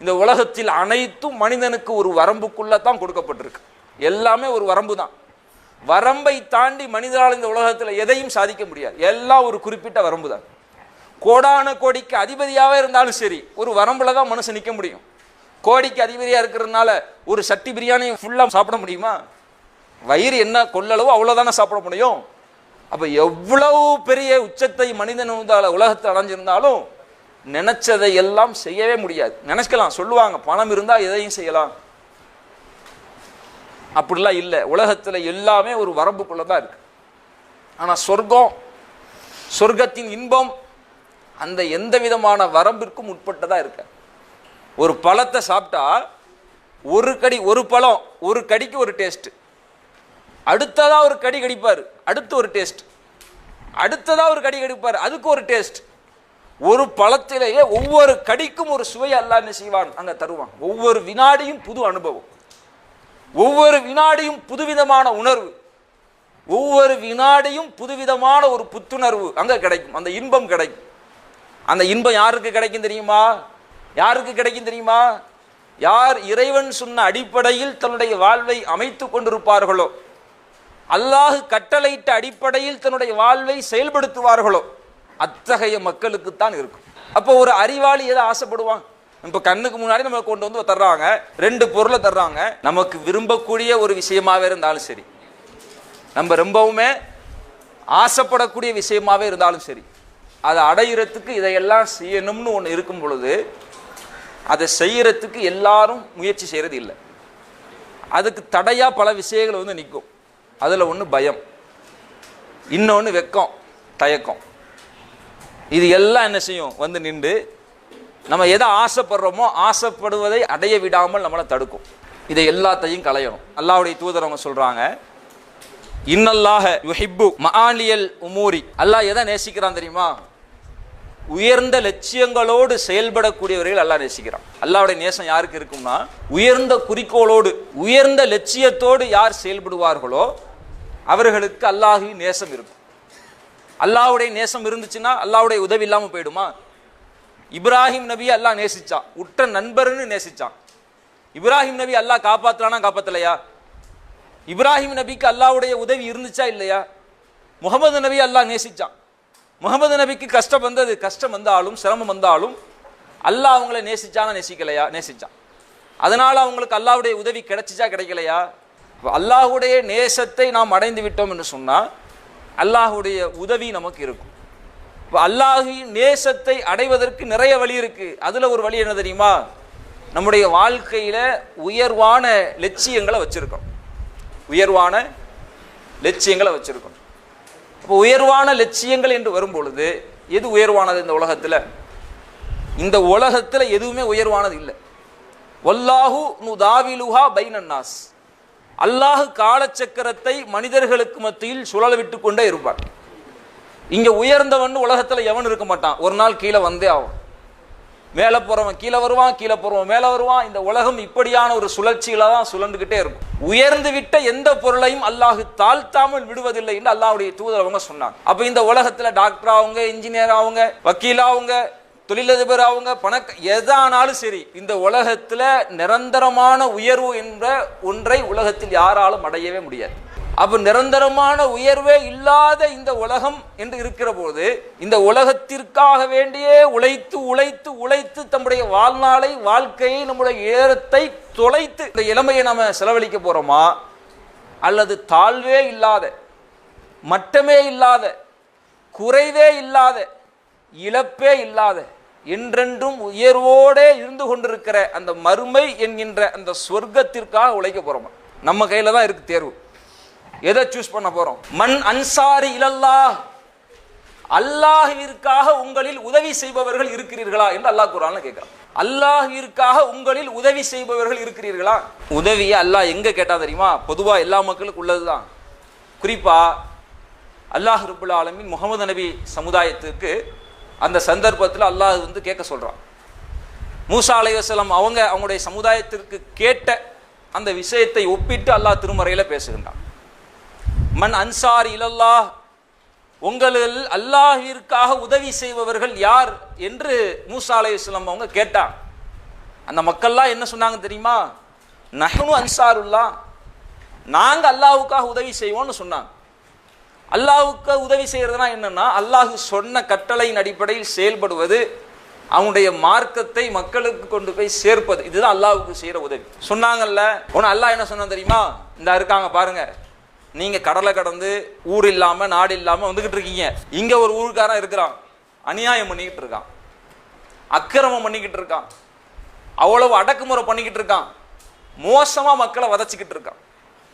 இந்த உலகத்தில் அனைத்தும் மனிதனுக்கு ஒரு வரம்புக்குள்ளதான் கொடுக்கப்பட்டிருக்கு. எல்லாமே ஒரு வரம்பு தான். வரம்பை தாண்டி மனிதனால் இந்த உலகத்தில் எதையும் சாதிக்க முடியாது. எல்லாம் ஒரு குறிப்பிட்ட வரம்பு தான். கோடான கோடிக்கு அதிபதியாகவே இருந்தாலும் சரி, ஒரு வரம்புல தான் மனுஷன் நிற்க முடியும். கோடிக்கு அதிபதியாக இருக்கிறதுனால ஒரு சட்டி பிரியாணி ஃபுல்லாக சாப்பிட முடியுமா? வயிறு என்ன கொள்ளளவோ அவ்வளோதானே சாப்பிட முடியும். அப்போ எவ்வளவு பெரிய உச்சத்தை மனிதன் உலகத்தை அடைஞ்சிருந்தாலும் நினைச்சதை எல்லாம் செய்யவே முடியாது. நினைக்கலாம், சொல்லுவாங்க பணம் இருந்தால் எதையும் செய்யலாம். அப்படிலாம் இல்லை. உலகத்தில் எல்லாமே ஒரு வரம்புக்குள்ள தான் இருக்கு. ஆனால் சொர்க்கத்தின் இன்பம் அந்த எந்த விதமான வரம்பிற்கும் உட்பட்டதா இருக்க. ஒரு பழத்தை சாப்பிட்டா ஒரு பழம் ஒரு கடிக்கு ஒரு டேஸ்ட், அடுத்ததா ஒரு கடி கடிப்பார், அடுத்து ஒரு டேஸ்ட், அடுத்ததா ஒரு கடி கடிப்பார், அதுக்கு ஒரு டேஸ்ட். ஒரு பழத்திலேயே ஒவ்வொரு கடிக்கும் ஒரு சுவை அல்லாஹ் என்ன செய்வான் அங்க தருவான். ஒவ்வொரு வினாடியும் புது அனுபவம், ஒவ்வொரு வினாடியும் புதுவிதமான உணர்வு, ஒவ்வொரு வினாடியும் புதுவிதமான ஒரு புத்துணர்வு அங்க கிடைக்கும். அந்த இன்பம் கிடைக்கும். அந்த இன்பம் யாருக்கு கிடைக்கும் தெரியுமா? யாருக்கு கிடைக்கும் தெரியுமா? யார் இறைவன் சொன்ன அடிப்படையில் தன்னுடைய வாழ்வை அமைத்து கொண்டிருப்பார்களோ, அல்லாஹ் கட்டளையிட்ட அடிப்படையில் தன்னுடைய வாழ்வை செயல்படுத்துவார்களோ, அத்தகைய மக்களுக்குத்தான் இருக்கும். அப்போ ஒரு அறிவாளி எதை ஆசைப்படுவான்? இப்போ கண்ணுக்கு முன்னாடி நம்ம கொண்டு வந்து தர்றாங்க, ரெண்டு பொருளை தர்றாங்க. நமக்கு விரும்பக்கூடிய ஒரு விஷயமாவே இருந்தாலும் சரி, நம்ம ரொம்பவுமே ஆசைப்படக்கூடிய விஷயமாவே இருந்தாலும் சரி, அதை அடையிறதுக்கு இதையெல்லாம் செய்யணும்னு ஒன்று இருக்கும் பொழுது அதை செய்யறதுக்கு எல்லாரும் முயற்சி செய்யறது இல்லை. அதுக்கு தடையா பல விஷயங்கள் வந்து நிற்கும். அதில் ஒன்று பயம், இன்னொன்று வெக்கம், தயக்கம். இது எல்லாம் என்ன செய்யும் வந்து நின்று நம்ம எதை ஆசைப்படுறோமோ ஆசைப்படுவதை அடைய விடாமல் நம்மளை தடுக்கும். இதை எல்லாத்தையும் களையணும். அல்லாஹ்வுடைய தூதர் அவங்க சொல்றாங்க, இன்னல்லாஹ யுஹிப்பு மஆலியல் உமூரி. அல்லாஹ் எதை நேசிக்கிறான் தெரியுமா? உயர்ந்த லட்சியங்களோடு செயல்படக்கூடியவர்கள் அல்லாஹ் நேசிக்கிறான். அல்லாஹ்வுடைய நேசம் யாருக்கு இருக்கும்னா, உயர்ந்த குறிக்கோளோடு உயர்ந்த லட்சியத்தோடு யார் செயல்படுவார்களோ அவர்களுக்கு அல்லாஹ்வின் நேசம் இருக்கும். அல்லாஹ்வுடைய நேசம் இருந்துச்சுன்னா அல்லாஹ்வுடைய உதவி இல்லாமல் போயிடுமா? இப்ராஹிம் நபியை அல்லாஹ் நேசிச்சான், உற்ற நண்பர்னு நேசிச்சான். இப்ராஹிம் நபி அல்லாஹ் காப்பாற்றலானா காப்பாற்றலையா? இப்ராஹிம் நபிக்கு அல்லாஹ்வுடைய உதவி இருந்துச்சா இல்லையா? முகமது நபி அல்லாஹ் நேசிச்சான். முகமது நபிக்கு கஷ்டம் வந்தது, கஷ்டம் வந்தாலும் சிரமம் வந்தாலும் அல்லாஹ் அவங்களை நேசிச்சானா நேசிக்கலையா? நேசிச்சான். அதனால அவங்களுக்கு அல்லாஹ்வுடைய உதவி கிடைச்சிச்சா கிடைக்கலையா? அல்லாஹ்வுடைய நேசத்தை நாம் அடைந்து விட்டோம் என்று சொன்னால் அல்லாஹ்வுடைய உதவி நமக்கு இருக்கும். அல்லாஹ்வின் நேசத்தை அடைவதற்கு நிறைய வழி இருக்கு. அதுல ஒரு வழி என்ன தெரியுமா? நம்முடைய வாழ்க்கையில உயர்வான லட்சியங்களை வச்சிருக்கோம். உயர்வான லட்சியங்களை வச்சிருக்கோம். இப்போ உயர்வான லட்சியங்கள் என்று வரும் பொழுது எது உயர்வானது இந்த உலகத்தில்? இந்த உலகத்தில் எதுவுமே உயர்வானது இல்லை. வல்லாஹு நுதாவிலுஹா பைனன்னாஸ், அல்லாஹ் காலச்சக்கரத்தை மனிதர்களுக்கு மத்தியில் சுழல விட்டு கொண்டே இருப்பார். இங்கே உயர்ந்தவன் உலகத்தில் எவன் இருக்க மாட்டான். ஒரு நாள் கீழே வந்தே ஆகும். மேலே போகிறவன் கீழே வருவான், கீழே போகிறவன் மேலே வருவான். இந்த உலகம் இப்படியான ஒரு சுழற்சியில தான் சுழண்டுகிட்டே இருக்கும். உயர்ந்து விட்ட எந்த பொருளையும் அல்லாஹ் தாழ்த்தாமல் விடுவதில்லை என்று அல்லாஹ்வுடைய தூதர் அவங்க சொன்னாங்க. அப்போ இந்த உலகத்தில் டாக்டர் ஆகுங்க, இன்ஜினியர் ஆகுங்க, வக்கீல் ஆகுங்க, தொழிலதிபர் ஆகுங்க, எதானாலும் சரி, இந்த உலகத்தில் நிரந்தரமான உயர்வு என்ற ஒன்றை உலகத்தில் யாராலும் அடையவே முடியாது. அப்போ நிரந்தரமான உயர்வே இல்லாத இந்த உலகம் என்று இருக்கிற போது இந்த உலகத்திற்காக வேண்டியே உழைத்து உழைத்து உழைத்து தம்முடைய வாழ்நாளை, வாழ்க்கையை, நம்முடைய ஏறத்தை தொலைத்து இந்த இளமையை நாம செலவழிக்க போறோமா, அல்லது தாழ்வே இல்லாத, மட்டமே இல்லாத, குறைவே இல்லாத, இழப்பே இல்லாத, என்றென்றும் உயர்வோடே இருந்து கொண்டிருக்கிற அந்த மறுமை என்கின்ற அந்த சொர்க்கத்திற்காக உழைக்க போறோமா? நம்ம கையில தான் இருக்கு தேர்வு. எதை சூஸ் பண்ண போறோம்? மன் அன்சாரி இலல்லாஹ், அல்லாஹ்விற்காக உங்களில் உதவி செய்பவர்கள் இருக்கிறீர்களா என்று அல்லாஹ் குர்ஆன்ல கேட்கிறான். அல்லாஹ்விற்காக உங்களில் உதவி செய்பவர்கள் இருக்கிறீர்களா? உதவியை அல்லாஹ் எங்க கேட்டா தெரியுமா? பொதுவா எல்லா மக்களுக்கும் உள்ளதுதான். குறிப்பா அல்லாஹ் ரப்புல் ஆலமீன் முஹம்மது நபி சமுதாயத்துக்கு அந்த சந்தர்ப்பத்தில் அல்லாஹ் கேட்க சொல்றான். மூசா அலைஹிஸ்ஸலாம் அவங்களுடைய சமுதாயத்திற்கு கேட்ட அந்த விஷயத்தை ஒப்பிட்டு அல்லாஹ் திருமறையில பேசுகின்றான். மன் அன்சாரி இலல்லாஹ், உங்களில் அல்லாஹ்விற்காக உதவி செய்பவர்கள் யார் என்று மூசா அலைஹிஸ்ஸலாம் அவங்க கேட்டாங்க. அந்த மக்கள்லாம் என்ன சொன்னாங்க தெரியுமா? நஹ்னு அன்சாருல்லாஹ், நாங்க அல்லாஹ்வுக்காக உதவி செய்வோம்னு சொன்னாங்க. அல்லாஹ்வுக்கு உதவி செய்யறதுனா என்னன்னா, அல்லாஹ் சொன்ன கட்டளையின் அடிப்படையில் செயல்படுவது, அவனுடைய மார்க்கத்தை மக்களுக்கு கொண்டு போய் சேர்ப்பது, இதுதான் அல்லாஹ்வுக்கு செய்யற உதவி சொன்னாங்கல்ல. உன அல்லாஹ் என்ன சொன்னா தெரியுமா? இந்த இருக்காங்க பாருங்க, நீங்க கடலை கடந்து ஊர் இல்லாம நாடு இல்லாம வந்துகிட்டு இருக்கீங்க. இங்க ஒரு ஊருக்காரன் இருக்கிறான், அநியாயம் பண்ணிக்கிட்டு இருக்கான், அக்கிரமம் பண்ணிக்கிட்டு இருக்கான், அவ்வளவு அடக்குமுறை பண்ணிக்கிட்டு இருக்கான், மோசமா மக்களை வதச்சிக்கிட்டு இருக்கான்,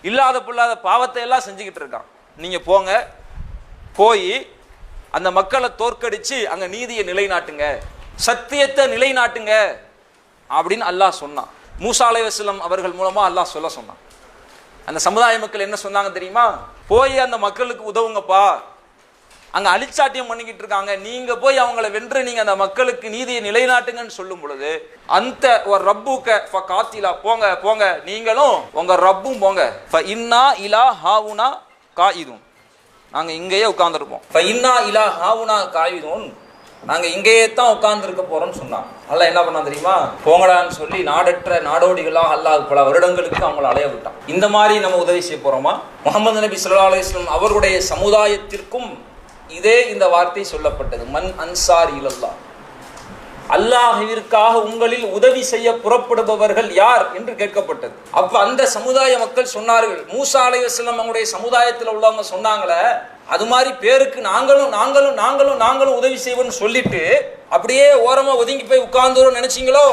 இல்லாத பொல்லாத பாவத்தை எல்லாம் செஞ்சுக்கிட்டு இருக்கான். நீங்க போங்க, போய் அந்த மக்களை தோற்கடிச்சு அங்க நீதியை நிலைநாட்டுங்க, சத்தியத்தை நிலைநாட்டுங்க அப்படின்னு அல்லாஹ் சொன்னான். மூசா அலைஹிஸ்ஸலாம் அவர்கள் மூலமா அல்லாஹ் சொன்னான். அந்த சமுதாய மக்கள் என்ன சொன்னாங்க தெரியுமா? போய் அந்த மக்களுக்கு உதவுங்கப்பா, அங்க அழிச்சாட்டியம் பண்ணிக்கிட்டு இருக்காங்க, நீங்க போய் அவங்கள வென்று நீங்க அந்த மக்களுக்கு நீதியை நிலைநாட்டுங்கன்னு சொல்லும் பொழுது, அந்த ஒரு ரப்புக்க ஃபகாத்திலா, போங்க போங்க, நீங்களும் உங்க ரப்பும் போங்க, ஃபஇன்னா இலா ஹாவுனா காயிதுன், நாங்க இங்கேயே உட்கார்ந்துருப்போம், ஃபஇன்னா இலா ஹாவுனா காயிதுன், நாங்க இங்கேயே தான் உட்கார்ந்துருக்க போறோம்னு சொன்னாங்க. அல்லாஹ் என்ன பண்ணா தெரியுமா? போங்கடான்னு சொல்லி நாடற்ற நாடோடிகளாக அல்லாஹ் பல வருடங்களுக்கு அவங்களை அலைய விட்டான். இந்த மாதிரி நம்ம உதவி செய்ய போறோமா? முஹம்மது நபி ஸல்லல்லாஹு அலைஹி வஸல்லம் அவர்களுடைய சமுதாயத்திற்கும் இதே இந்த வார்த்தை சொல்லப்பட்டது. மன் அன்சார் இலல்லாஹ், அல்லாஹ்விற்காக உங்களில் உதவி செய்ய புறப்படுபவர்கள் யார் என்று கேட்கப்பட்டது. அப்ப அந்த சமுதாய மக்கள் சொன்னார்கள், மூசா அலைஹிஸ்ஸலாம் அவங்களுடைய சமுதாயத்தில் உள்ளவங்க சொன்னாங்களே, அது மாதிரி பேருக்கு நாங்களும் நாங்களும் நாங்களும் நாங்களும் உதவி செய்வோம்னு சொல்லிட்டு அப்படியே ஓரமா ஒதுங்கி போய் உட்கார்ந்துரும் நினைச்சீங்களோ?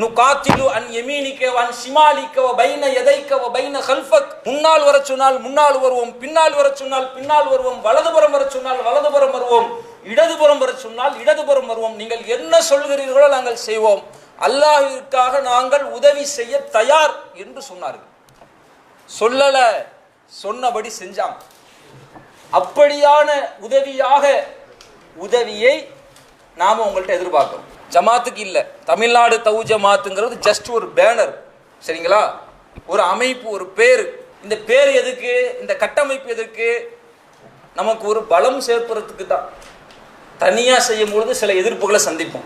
நுகாத்திலு அன் யமீனிக வ அன் ஷிமாலிக வ பைன யதைக வ பைன கல்ஃபக், முன்னால் வர சொன்னால் முன்னால் வருவோம், பின்னால் வர சொன்னால் பின்னால் வருவோம், வலதுபுறம் வர சொன்னால் வலதுபுறம் வருவோம், இடதுபுறம் வர சொன்னால் இடதுபுறம் வருவோம், நீங்கள் என்ன சொல்கிறீர்களோ நாங்கள் செய்வோம், அல்லாஹ்விற்காக நாங்கள் உதவி செய்ய தயார் என்று சொன்னார்கள். சொல்லல, சொன்னபடி செஞ்சாங்க. அப்படியான உதவியை நாம உங்கள்கிட்ட எதிர்பார்க்கிறோம். ஜமாத்துக்கு இல்லை, தமிழ்நாடு தௌ ஜமாத்துங்கிறது ஜஸ்ட் ஒரு பேனர், சரிங்களா? ஒரு அமைப்பு, ஒரு பேர். இந்த பேர் எதுக்கு? இந்த கட்டமைப்பு எதுக்கு? நமக்கு ஒரு பலம் சேர்ப்பதற்கு தான். தனியாக செய்யும் பொழுது சில எதிர்ப்புகளை சந்திப்போம்,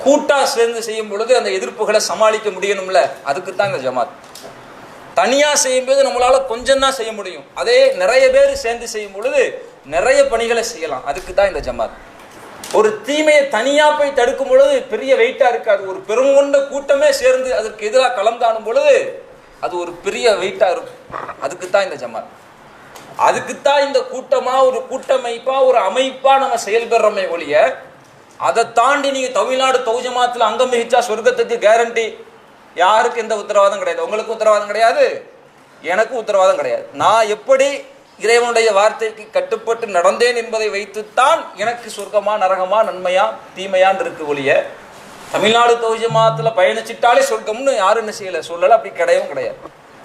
கூட்டாக சேர்ந்து செய்யும் பொழுது அந்த எதிர்ப்புகளை சமாளிக்க முடியணும்ல, அதுக்கு தான் இந்த ஜமாத். தனியாக செய்யும்போது நம்மளால கொஞ்சம் தான் செய்ய முடியும், அதே நிறைய பேர் சேர்ந்து செய்யும் பொழுது நிறைய பணிகளை செய்யலாம், அதுக்கு தான் இந்த ஜமாத். ஒரு தீமையை தனியாக போய் தடுக்கும் பொழுது பெரிய வெயிட்டாக இருக்காது, ஒரு பெருங்கொண்ட கூட்டமே சேர்ந்து அதற்கு எதிராக கலந்தாடும் பொழுது அது ஒரு பெரிய வெயிட்டாக இருக்கும், அதுக்கு தான் இந்த ஜமாத். அதுக்குத்தான் இந்த கூட்டமா, ஒரு கூட்டமைப்பா, ஒரு அமைப்பா நம்ம செயல்படுறோமே ஒழிய, அதை தாண்டி நீங்க தமிழ்நாடு தௌஹீத் ஜமாத்துல அங்கம் வகிச்சா சொர்க்கத்துக்கு கேரண்டி, யாருக்கு எந்த உத்தரவாதம் கிடையாது. உங்களுக்கு உத்தரவாதம் கிடையாது, எனக்கு உத்தரவாதம் கிடையாது. நான் எப்படி இறைவனுடைய வார்த்தைக்கு கட்டுப்பட்டு நடந்தேன் என்பதை வைத்துத்தான் எனக்கு சொர்க்கமா நரகமா நன்மையா தீமையான் இருக்கு ஒழிய, தமிழ்நாடு தௌஹீத் ஜமாத்துல பயணிச்சிட்டாலே சொர்க்கம்னு யாரும் என்ன செய்யல சொல்லல, அப்படி கிடையவும் கிடையாது.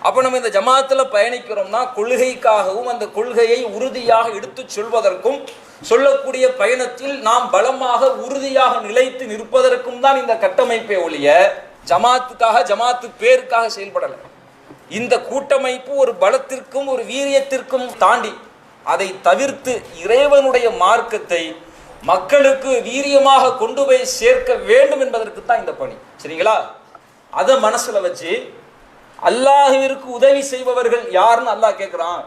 அப்போ நம்ம இந்த ஜமாத்துல பயணிக்கிறோம்னா கொள்கைக்காகவும் அந்த கொள்கையை உறுதியாக எடுத்து சொல்வதற்கும் சொல்லக்கூடிய பயணத்தில் நாம் பலமாக உறுதியாக நிலைத்து நிற்பதற்கும் தான் இந்த கட்டமைப்பை ஒழிய ஜமாத்துக்காக, ஜமாத்து பேருக்காக செயல்படலை. இந்த கூட்டமைப்பு ஒரு பலத்திற்கும் ஒரு வீரியத்திற்கும் தாண்டி அதை தவிர்த்து இறைவனுடைய மார்க்கத்தை மக்களுக்கு வீரியமாக கொண்டு போய் சேர்க்க வேண்டும் என்பதற்கு தான் இந்த பணி. சரிங்களா? அதை மனசுல வச்சு அல்லாஹ்விற்கு உதவி செய்பவர்கள் யாருன்னு அல்லாஹ் கேட்கிறான்.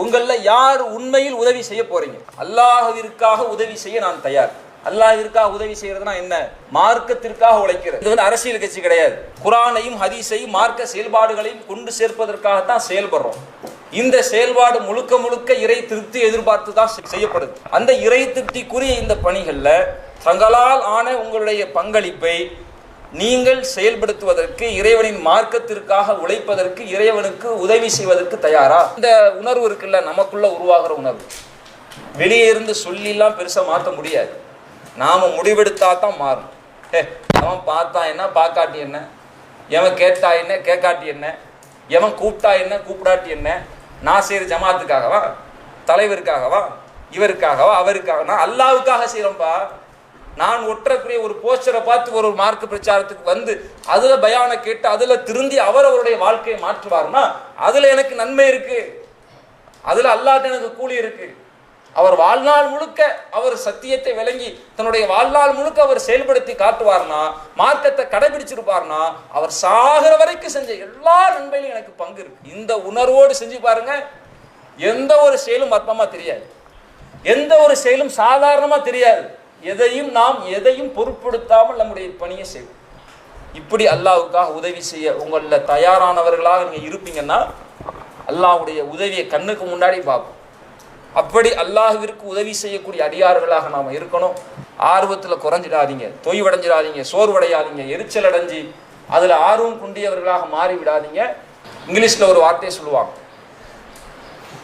உங்கள யார் உண்மையில் உதவி செய்ய போறீங்க? அல்லாஹ்விற்காக உதவி செய்ய நான் தயார். அல்லாஹ்விற்காக உதவி செய்யறதுனா என்ன? மார்க்கத்திற்காக உழைக்கிறது. இது அரசியல் கட்சி கிடையாது. குர்ஆனையும் ஹதீஸையும் மார்க்க செயல்பாடுகளையும் கொண்டு சேர்ப்பதற்காகத்தான் செயல்படுறோம். இந்த செயல்பாடு முழுக்க முழுக்க இறை திருப்தி எதிர்பார்த்து தான் செய்யப்படுது. அந்த இறை திருப்திக்குரிய இந்த பணிகள்ல தங்களால் ஆன உங்களுடைய பங்களிப்பை நீங்கள் செயல்படுத்துவதற்கு, இறைவனின் மார்க்கத்திற்காக உழைப்பதற்கு, இறைவனுக்கு உதவி செய்வதற்கு தயாரா? இந்த உணர்வு இருக்குல்ல, நமக்குள்ள உருவாகிற உணர்வு, வெளியே இருந்து சொல்லிலாம் பெருசா மாற்ற முடியாது. நாம முடிவெடுத்தா தான் மாறும். அவன் பார்த்தா என்ன, பார்க்காட்டி என்ன, எவன் கேட்டா என்ன, கேட்காட்டி என்ன, எவன் கூப்பிட்டா என்ன, கூப்பிடாட்டி என்ன, நான் செய்யற ஜமாத்துக்காகவா, தலைவருக்காகவா, இவருக்காகவா, அவருக்காக? நான் அல்லாஹ்வுக்காக செய்யறேன்ப்பா. நான் ஒற்றக்கூடிய ஒரு போஸ்டரை பார்த்து ஒரு மார்க்க பிரச்சாரத்துக்கு வந்து அதுல பயான கேட்டு அதுல திருந்தி அவருடைய வாழ்க்கையை மாற்றுவார்னா அதுல எனக்கு நன்மை இருக்கு, அதுல அல்லாஹ் எனக்கு கூலி இருக்கு. அவர் வாழ்நாள் முழுக்க அவர் சத்தியத்தை விளங்கி தன்னுடைய வாழ்நாள் முழுக்க அவர் செயல்படுத்தி காட்டுவார்னா, மார்க்கத்தை கடைபிடிச்சிருப்பார்னா, அவர் சாகிற வரைக்கும் செஞ்ச எல்லா நன்மையிலும் எனக்கு பங்கு இருக்கு. இந்த உணர்வோடு செஞ்சு பாருங்க. எந்த ஒரு செயலும் மர்மமா தெரியாது, எந்த ஒரு செயலும் சாதாரணமா தெரியாது. எதையும் பொருட்படுத்தாமல் நம்முடைய பணியை செய்வோம். இப்படி அல்லாஹ்வுக்காக உதவி செய்ய உங்கள தயாரானவர்களாக நீங்க இருப்பீங்கன்னா அல்லாஹ்வுடைய உதவியை கண்ணுக்கு முன்னாடி பார்ப்போம். அப்படி அல்லாஹ்விற்கு உதவி செய்யக்கூடிய அடியார்களாக நாம் இருக்கணும். ஆர்வத்தில் குறைஞ்சிடாதீங்க, தொய்வடைஞ்சிடாதீங்க, சோர்வடையாதீங்க, எரிச்சல் அடைஞ்சி அதில் ஆர்வம் குண்டியவர்களாக மாறி விடாதீங்க. இங்கிலீஷில் ஒரு வார்த்தையை சொல்லுவாங்க,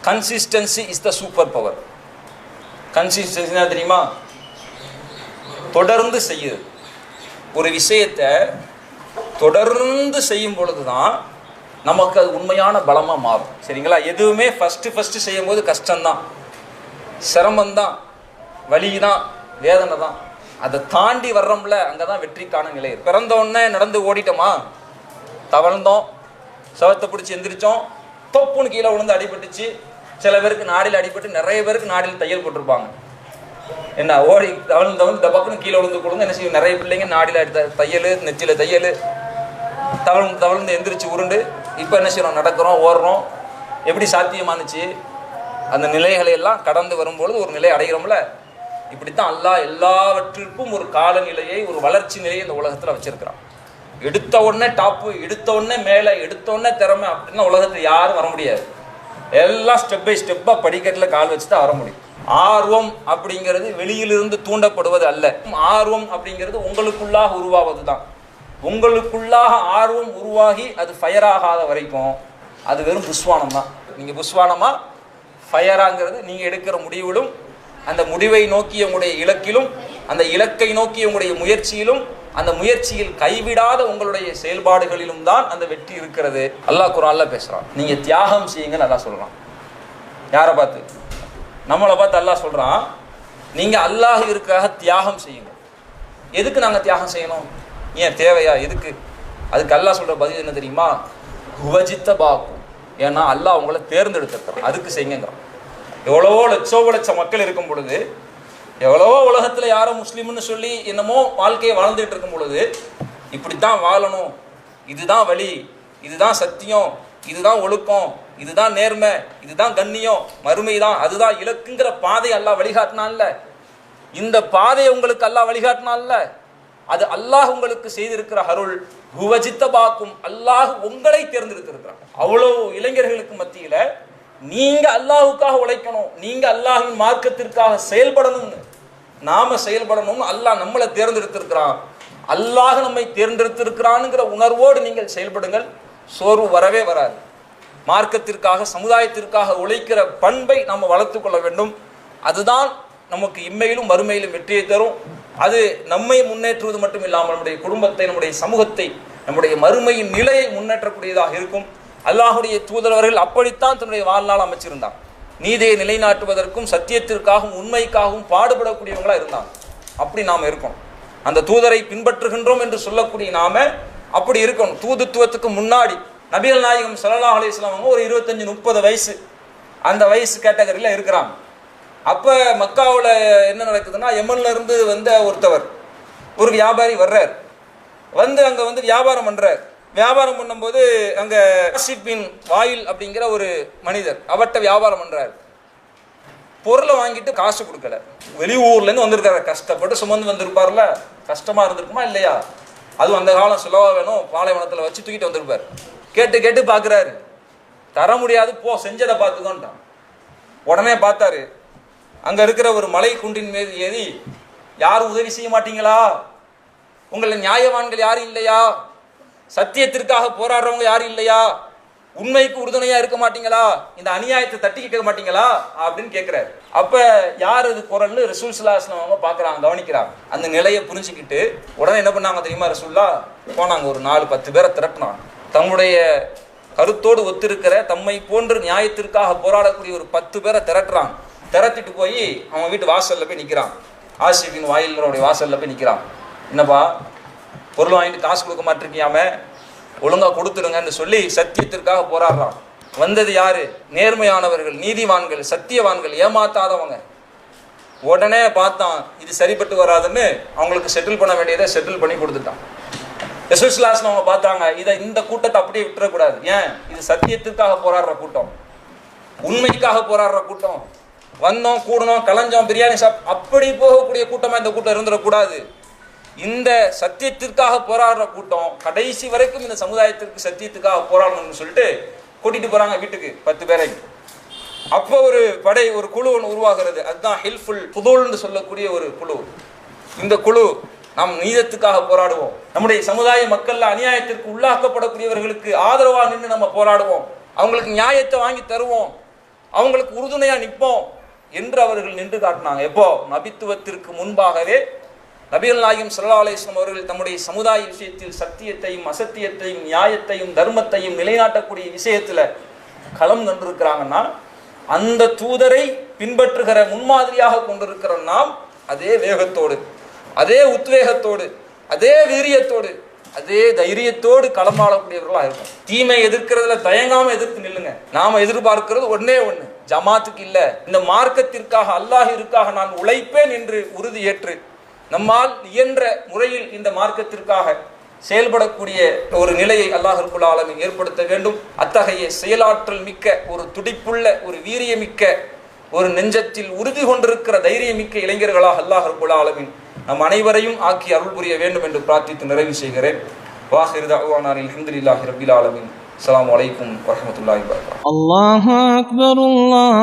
consistency is the super power. கன்சிஸ்டன்சினா தெரியுமா? தொடர்ந்து செய்யுது. ஒரு விஷயத்தை தொடர்ந்து செய்யும் பொழுது தான் நமக்கு அது உண்மையான பலமாக மாறும். சரிங்களா? எதுவுமே ஃபஸ்ட்டு செய்யும் போது கஷ்டம்தான், சிரமம்தான், வலி தான், வேதனை தான். அதை தாண்டி வர்றோம்ல, அங்கே தான் வெற்றிக்கான நிலை. பிறந்த உடனே நடந்து ஓடிட்டோமா, தவழ்ந்தோம், சவத்தை பிடிச்சி எந்திரிச்சோம், தொப்புன்னு கீழே விழுந்து அடிபட்டுச்சு. சில பேருக்கு நாடியில் அடிபட்டு, நிறைய பேருக்கு நாடியில் தையல் போட்டிருப்பாங்க. என்ன ஓடி தவழ்ந்து தபக்குன்னு கீழே விழுந்து கொடுங்க, என்ன செய்யும்? நிறைய பிள்ளைங்க நாடியில் தையல், நெச்சில தையல், தவழ்ந்து எந்திரிச்சு உருண்டு இப்போ என்ன செய்யறோம்? நடக்கிறோம், ஓடுறோம். எப்படி சாத்தியமானுச்சு? அந்த நிலைகளை எல்லாம் கடந்து வரும்பொழுது ஒரு நிலை அடைகிறோம்ல. இப்படித்தான் அல்லாஹ் எல்லாவற்றிற்கும் ஒரு காலநிலையை, ஒரு வளர்ச்சி நிலையை இந்த உலகத்தில் வச்சிருக்கிறான். எடுத்த உடனே டாப்பு, எடுத்த உடனே மேலே, எடுத்த உடனே திறமை அப்படின்னா உலகத்தில் யாரும் வர முடியாது. எல்லாம் ஸ்டெப் பை ஸ்டெப்பாக படிக்கட்டில் கால் வச்சு தான் வர முடியும். ஆர்வம் அப்படிங்கிறது வெளியிலிருந்து தூண்டப்படுவது அல்ல. ஆர்வம் அப்படிங்கிறது உங்களுக்குள்ளாக உருவாவது தான். உங்களுக்குள்ளாக ஆர்வம் உருவாகி அது ஃபயர் ஆகாத வரைக்கும் அது வெறும் புஸ்வானம் தான். நீங்கள் புஸ்வானமா ஃபயராங்கிறது நீங்கள் எடுக்கிற முடிவிலும், அந்த முடிவை நோக்கிய உங்களுடைய இலக்கிலும், அந்த இலக்கை நோக்கிய உங்களுடைய முயற்சியிலும், அந்த முயற்சியில் கைவிடாத உங்களுடைய செயல்பாடுகளிலும் தான் அந்த வெற்றி இருக்கிறது. அல்லாஹ் குர்ஆன்ல பேசுகிறான், நீங்கள் தியாகம் செய்யுங்க நல்லா சொல்கிறான். யாரை பார்த்து? நம்மளை பார்த்து அல்லாஹ் சொல்கிறான், நீங்கள் அல்லாஹ்விற்காக தியாகம் செய்யுங்க. எதுக்கு நாங்கள் தியாகம் செய்யணும்? ஏன் தேவையா? எதுக்கு? அதுக்கு அல்லாஹ் சொல்கிற பதில் என்ன தெரியுமா? ஹுவஜித்த பாக்கும். ஏன்னா அல்லாஹ் உங்களை தேர்ந்தெடுத்திருக்கிறான், அதுக்கு செய்யுங்கிறான். எவ்வளவோ லட்ச மக்கள் இருக்கும் பொழுது, எவ்வளவோ உலகத்தில் யாரோ முஸ்லீம்னு சொல்லி என்னமோ வாழ்க்கையை வாழ்ந்துட்டு இருக்கும் பொழுது, இப்படித்தான் வாழணும், இதுதான் வழி, இதுதான் சத்தியம், இதுதான் ஒழுக்கம், இதுதான் நேர்மை, இதுதான் கண்ணியம், மறுமை தான், அதுதான் இலக்குங்கிற பாதை அல்லாஹ் வழிகாட்டினான்ல. இந்த பாதையை உங்களுக்கு அல்லாஹ் வழிகாட்டினான்ல, அது அல்லாஹ் உங்களுக்கு செய்திருக்கிற அருள். ஹுவஜித்த பாக்கும், அல்லாஹ் உங்களை தேர்ந்தெடுத்திருக்கிறான். அவ்வளோ இளைஞர்களுக்கு மத்தியில் நீங்க அல்லாஹ்வுக்காக உழைக்கணும், நீங்க அல்லாஹ்வின் மார்க்கத்திற்காக செயல்படணும்னு. நாம செயல்படணும்னு அல்லாஹ் நம்மளை தேர்ந்தெடுத்திருக்கிறான். அல்லாஹ் நம்மை தேர்ந்தெடுத்திருக்கிறான்ங்கிற உணர்வோடு நீங்கள் செயல்படுங்கள். சோர்வு வரவே வராது. மார்க்கத்திற்காக சமுதாயத்திற்காக உழைக்கிற பண்பை நம்ம வளர்த்து கொள்ள வேண்டும். அதுதான் நமக்கு இம்மையிலும் மறுமையிலும் வெற்றியை தரும். அது நம்மை முன்னேற்றுவது மட்டும் இல்லாமல் நம்முடைய குடும்பத்தை, நம்முடைய சமூகத்தை, நம்முடைய மறுமையின் நிலையை முன்னேற்றக்கூடியதாக இருக்கும். அல்லாஹுடைய தூதரவர்கள் அப்படித்தான் தன்னுடைய வாழ்நாள் அமைச்சிருந்தார். நீதியை நிலைநாட்டுவதற்கும் சத்தியத்திற்காகவும் உண்மைக்காகவும் பாடுபடக்கூடியவங்களா இருந்தாங்க. அப்படி நாம் இருக்கணும். அந்த தூதரை பின்பற்றுகின்றோம் என்று சொல்லக்கூடிய நாம அப்படி இருக்கணும். தூதுத்துவத்துக்கு முன்னாடி நபிகள் நாயகம் ஸல்லல்லாஹு அலைஹி வஸல்லம் அவங்க ஒரு 25-30 வயசு அந்த வயசு கேட்டகரியில் இருக்கிறாங்க. அப்போ மக்காவில் என்ன நடக்குதுன்னா, யமன்ல இருந்து வந்த ஒருத்தவர், ஒரு வியாபாரி வர்றார். வந்து அங்கே வந்து வியாபாரம் பண்ணுறார். வியாபாரம் பண்ணும்போது அங்கே ஆசிப் பின் வாயில் அப்படிங்கிற ஒரு மனிதர் அவர்கிட்ட வியாபாரம் பண்ணுறாரு. பொருளை வாங்கிட்டு காசு கொடுக்கல. வெளியூர்லேருந்து வந்திருக்காரு, கஷ்டப்பட்டு சுமந்து வந்திருப்பார்ல, கஷ்டமாக இருந்திருக்குமா இல்லையா? அதுவும் அந்த காலம் சுலவா வேணும், பாலைவனத்தில் வச்சு தூக்கிட்டு வந்திருப்பார். கேட்டு கேட்டு பார்க்குறாரு, தர முடியாது, போ செஞ்சதை பார்த்துக்கோன்ட்டான். உடனே பார்த்தாரு, அங்கே இருக்கிற ஒரு மலை குன்றின் மீது ஏறி, யாரும் உதவி செய்ய மாட்டீங்களா? உங்களை நியாயவான்கள் யாரும் இல்லையா? சத்தியத்திற்காக போராடுறவங்க யாரும் இல்லையா? உண்மைக்கு உறுதுணையாக இருக்க மாட்டீங்களா? இந்த அநியாயத்தை தட்டி கேட்க மாட்டீங்களா அப்படின்னு கேட்குறாரு. அப்போ யார் இது குரல்னு ரசூல் ஸல்லல்லாஹு அலைஹி வஸல்லம் அவங்க பார்க்குறாங்க, கவனிக்கிறாங்க. அந்த நிலையை புரிஞ்சுக்கிட்டு உடனே என்ன பண்ணாங்க தெரியுமா? ரசூல்லா போனாங்க, ஒரு 4-10 பேரை திரட்டினாங்க. தம்முடைய கருத்தோடு ஒத்திருக்கிற தம்மை போன்று நியாயத்திற்காக போராடக்கூடிய ஒரு 10 பேரை திரட்டுறாங்க. திரட்டிட்டு போய் அவன் வீட்டு வாசலில் போய் நிற்கிறான். ஆசிபின் வாயிலருடைய வாசலில் போய் நிற்கிறான். என்னப்பா, பொருள் வாங்கிட்டு காசு கொடுக்க மாட்டிருக்கியாம, ஒழுங்காக கொடுத்துடுங்கன்னு சொல்லி சத்தியத்திற்காக போராடுறான். வந்தது யாரு? நேர்மையானவர்கள், நீதிவான்கள், சத்தியவான்கள், ஏமாத்தாதவங்க. உடனே பார்த்தான் இது சரிப்பட்டு வராதுன்னு அவங்களுக்கு செட்டில் பண்ண வேண்டியதை செட்டில் பண்ணி கொடுத்துட்டான். ரசூல் ஸல்லல்லாஹு அலைஹி வஸல்லம் அவங்க பார்த்தாங்க, இந்த கூட்டத்தை அப்படியே விட்டுறக்கூடாது. ஏன்? இது சத்தியத்திற்காக போராடுற கூட்டம், உண்மைக்காக போராடுற கூட்டம். வந்தோம், கூடணும், கலஞ்சோம், பிரியாணி அப்படி போகக்கூடிய கூட்டமாக இந்த கூட்டம் இருந்துடக்கூடாது. இந்த சத்தியத்திற்காக போராடுற கூட்டம் கடைசி வரைக்கும் இந்த சமுதாயத்திற்கு சத்தியத்துக்காக போராடணும்னு சொல்லிட்டு கூட்டிட்டு போறாங்க வீட்டுக்கு 10 பேரை. அப்போ ஒரு படை, ஒரு குழு ஒன்று உருவாகிறது. அதுதான் ஹில்ஃபுல் ஃபுதூல்னு சொல்லக்கூடிய ஒரு குழு. இந்த குழு, நாம் நீதத்துக்காக போராடுவோம், நம்முடைய சமுதாய மக்கள்ல அநியாயத்திற்கு உள்ளாக்கப்படக்கூடியவர்களுக்கு ஆதரவாக நின்று நம்ம போராடுவோம், அவங்களுக்கு நியாயத்தை வாங்கி தருவோம், அவங்களுக்கு உறுதுணையா நிற்போம் என்று அவர்கள் நின்று காட்டினாங்க. எப்போ? நபித்துவத்திற்கு முன்பாகவே நபிகள் நாயகம் ஸல்லல்லாஹு அலைஹி வஸல்லம் அவர்கள் தம்முடைய சமுதாய விஷயத்தில் சத்தியத்தையும் அசத்தியத்தையும் நியாயத்தையும் தர்மத்தையும் நிலைநாட்டக்கூடிய விஷயத்துல களம் கண்டிருக்கிறாங்கன்னா, அந்த தூதரை பின்பற்றுகிற முன்மாதிரியாக கொண்டிருக்கிற நாம் அதே வேகத்தோடு, அதே உத்வேகத்தோடு, அதே வீரியத்தோடு, அதே தைரியத்தோடு களமாடக்கூடியவர்களாக இருக்கும். தீமை எதிர்க்கிறதுல தயங்காம எதிர்த்து நில்லுங்க. நாம எதிர்பார்க்கிறது ஒன்னே ஒண்ணு, ஜமாத்துக்கு இல்ல, இந்த மார்க்கத்திற்காக, அல்லாஹிற்காக நான் உழைப்பேன் என்று உறுதி ஏற்று நம்மால் இயன்ற முறையில் இந்த மார்க்கத்திற்காக செயல்படக்கூடிய ஒரு நிலையை அல்லாஹ் ரப்புல் ஆலமீன் ஏற்படுத்த வேண்டும். அத்தகைய செயலாற்றல் மிக்க, ஒரு துடிப்புள்ள, ஒரு வீரியமிக்க, ஒரு நெஞ்சத்தில் உறுதி கொண்டிருக்கிற தைரியமிக்க இளைஞர்களாக அல்லாஹ் ரப்புல் ஆலமீன் நம் அனைவரையும் ஆக்கி அருள் புரிய வேண்டும் என்று பிரார்த்தித்து நிறைவு செய்கிறேன். வாஹிர் தஅவானா அல்ஹம்துலில்லாஹி ரப்பில் ஆலமீன். அஸ்ஸலாமு அலைக்கும் வரஹ்மத்துல்லாஹி வபரகாத்துஹு. அல்லாஹு அக்பர், அல்லாஹு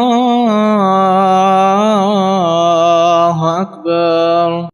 அக்பர்.